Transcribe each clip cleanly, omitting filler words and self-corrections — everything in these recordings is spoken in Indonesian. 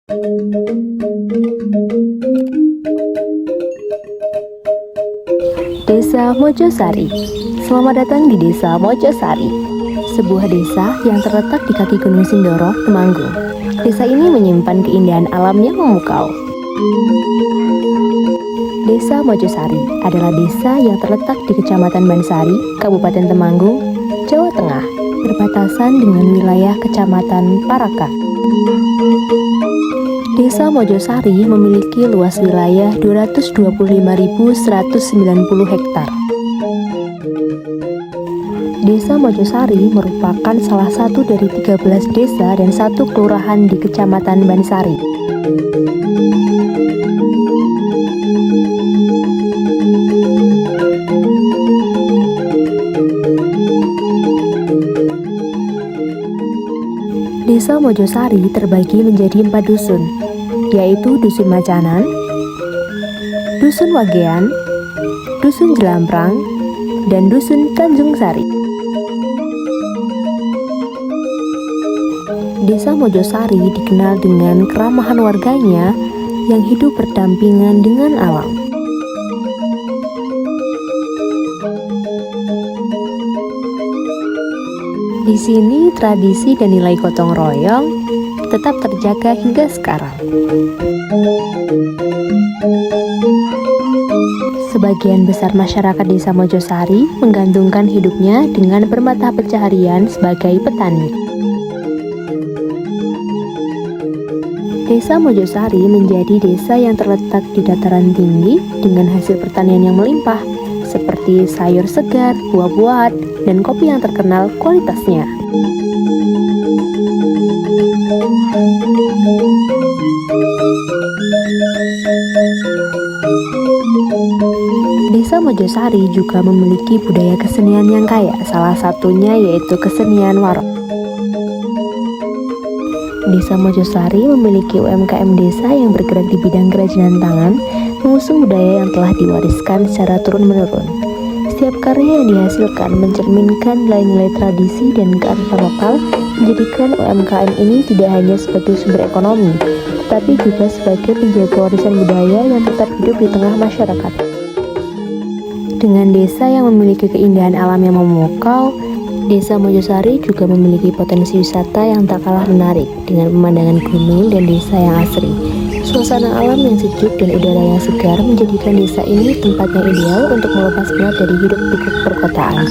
Desa Mojosari. Selamat datang di Desa Mojosari, sebuah desa yang terletak di kaki Gunung Sindoro, Temanggung. Desa ini menyimpan keindahan alam yang memukau. Desa Mojosari adalah desa yang terletak di Kecamatan Bansari, Kabupaten Temanggung, Jawa Tengah, berbatasan dengan wilayah Kecamatan Parakan. Desa Mojosari memiliki luas wilayah 225.190 hektar. Desa Mojosari merupakan salah satu dari 13 desa dan 1 kelurahan di Kecamatan Bansari. Desa Mojosari terbagi menjadi 4 dusun, yaitu Dusun Macanan, Dusun Wagean, Dusun Jelamprang, dan Dusun Tanjung Sari. Desa Mojosari dikenal dengan keramahan warganya yang hidup berdampingan dengan alam. Di sini tradisi dan nilai gotong royong tetap terjaga hingga sekarang. Sebagian besar masyarakat Desa Mojosari menggantungkan hidupnya dengan bermata pencaharian sebagai petani. Desa Mojosari menjadi desa yang terletak di dataran tinggi dengan hasil pertanian yang melimpah, seperti sayur segar, buah-buahan, dan kopi yang terkenal kualitasnya. Desa Mojosari juga memiliki budaya kesenian yang kaya, salah satunya yaitu kesenian warok. Desa Mojosari memiliki UMKM desa yang bergerak di bidang kerajinan tangan, mengusung budaya yang telah diwariskan secara turun-menurun. Setiap karya yang dihasilkan mencerminkan nilai-nilai tradisi dan kearifan lokal, menjadikan UMKM ini tidak hanya sebagai sumber ekonomi, tapi juga sebagai penjaga warisan budaya yang tetap hidup di tengah masyarakat. Dengan desa yang memiliki keindahan alam yang memukau, Desa Mojosari juga memiliki potensi wisata yang tak kalah menarik dengan pemandangan gunung dan desa yang asri. Suasana alam yang sejuk dan udara yang segar menjadikan desa ini tempat yang ideal untuk melepas penat dari hidup pikuk perkotaan.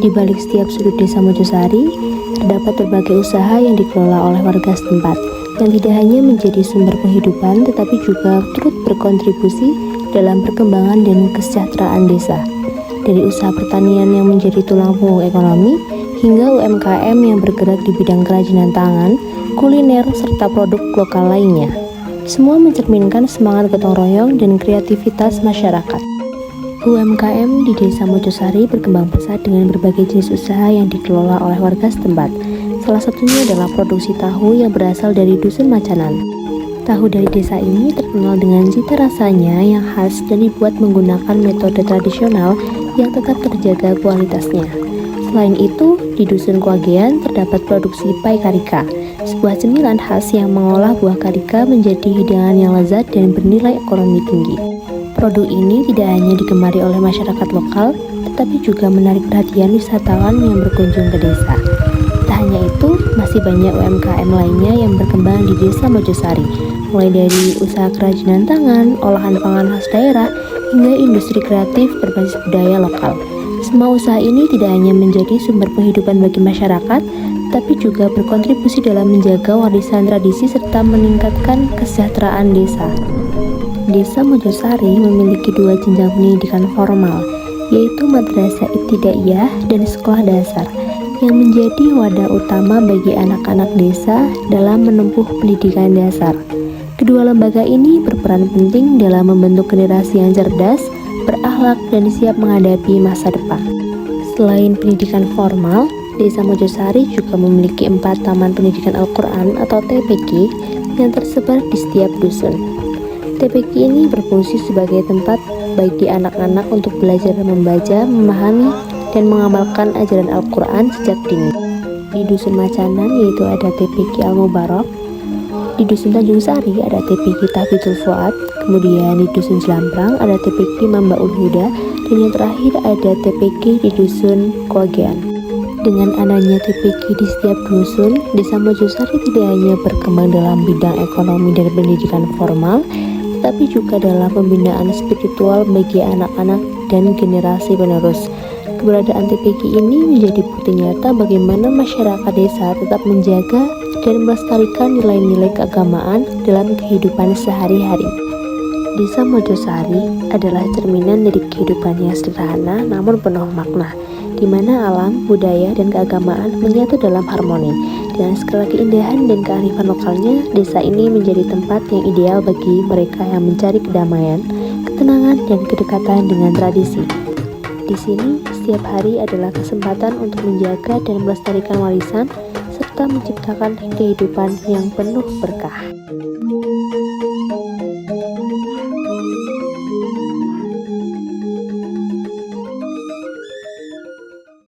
Di balik setiap sudut Desa Mojosari, terdapat berbagai usaha yang dikelola oleh warga setempat, yang tidak hanya menjadi sumber penghidupan tetapi juga turut berkontribusi dalam perkembangan dan kesejahteraan desa. Dari usaha pertanian yang menjadi tulang punggung ekonomi hingga UMKM yang bergerak di bidang kerajinan tangan, kuliner, serta produk lokal lainnya. Semua mencerminkan semangat gotong royong dan kreativitas masyarakat. UMKM di Desa Mojosari berkembang pesat dengan berbagai jenis usaha yang dikelola oleh warga setempat. Salah satunya adalah produksi tahu yang berasal dari Dusun Macanan. Tahu dari desa ini terkenal dengan cita rasanya yang khas dan dibuat menggunakan metode tradisional yang tetap terjaga kualitasnya. Selain itu, di Dusun Wagean terdapat produksi pai karika, sebuah cemilan khas yang mengolah buah karika menjadi hidangan yang lezat dan bernilai ekonomi tinggi. Produk ini tidak hanya digemari oleh masyarakat lokal, tetapi juga menarik perhatian wisatawan yang berkunjung ke desa. Tak hanya itu, masih banyak UMKM lainnya yang berkembang di Desa Mojosari, mulai dari usaha kerajinan tangan, olahan pangan khas daerah, hingga industri kreatif berbasis budaya lokal. Semua usaha ini tidak hanya menjadi sumber penghidupan bagi masyarakat, tapi juga berkontribusi dalam menjaga warisan tradisi serta meningkatkan kesejahteraan desa. Desa Mojosari memiliki 2 jenjang pendidikan formal, yaitu Madrasah Ibtidaiyah dan Sekolah Dasar, yang menjadi wadah utama bagi anak-anak desa dalam menempuh pendidikan dasar. Kedua lembaga ini berperan penting dalam membentuk generasi yang cerdas, berakhlak, dan siap menghadapi masa depan. Selain pendidikan formal, Desa Mojosari juga memiliki 4 taman pendidikan Al-Quran atau TPQ yang tersebar di setiap dusun. TPQ ini berfungsi sebagai tempat bagi anak-anak untuk belajar membaca, memahami, dan mengamalkan ajaran Al-Quran sejak dini. Di Dusun Macanan yaitu ada TPQ Al-Mubarak, di Dusun Tanjung Sari ada TPQ Tahfidzul Fuad, kemudian di Dusun Jelamprang ada TPQ Mambaul Huda, dan yang terakhir ada TPQ di Dusun Kogean. Dengan adanya TPQ di setiap dusun, Desa Mojosari tidak hanya berkembang dalam bidang ekonomi dan pendidikan formal, tetapi juga dalam pembinaan spiritual bagi anak-anak dan generasi penerus. Keberadaan TPQ ini menjadi bukti nyata bagaimana masyarakat desa tetap menjaga dan melestarikan nilai-nilai keagamaan dalam kehidupan sehari-hari. Desa Mojosari adalah cerminan dari kehidupan yang sederhana namun penuh makna, di mana alam, budaya, dan keagamaan menyatu dalam harmoni. Dengan segala keindahan dan kearifan lokalnya, desa ini menjadi tempat yang ideal bagi mereka yang mencari kedamaian, ketenangan, dan kedekatan dengan tradisi. Di sini, setiap hari adalah kesempatan untuk menjaga dan melestarikan warisan, serta menciptakan kehidupan yang penuh berkah.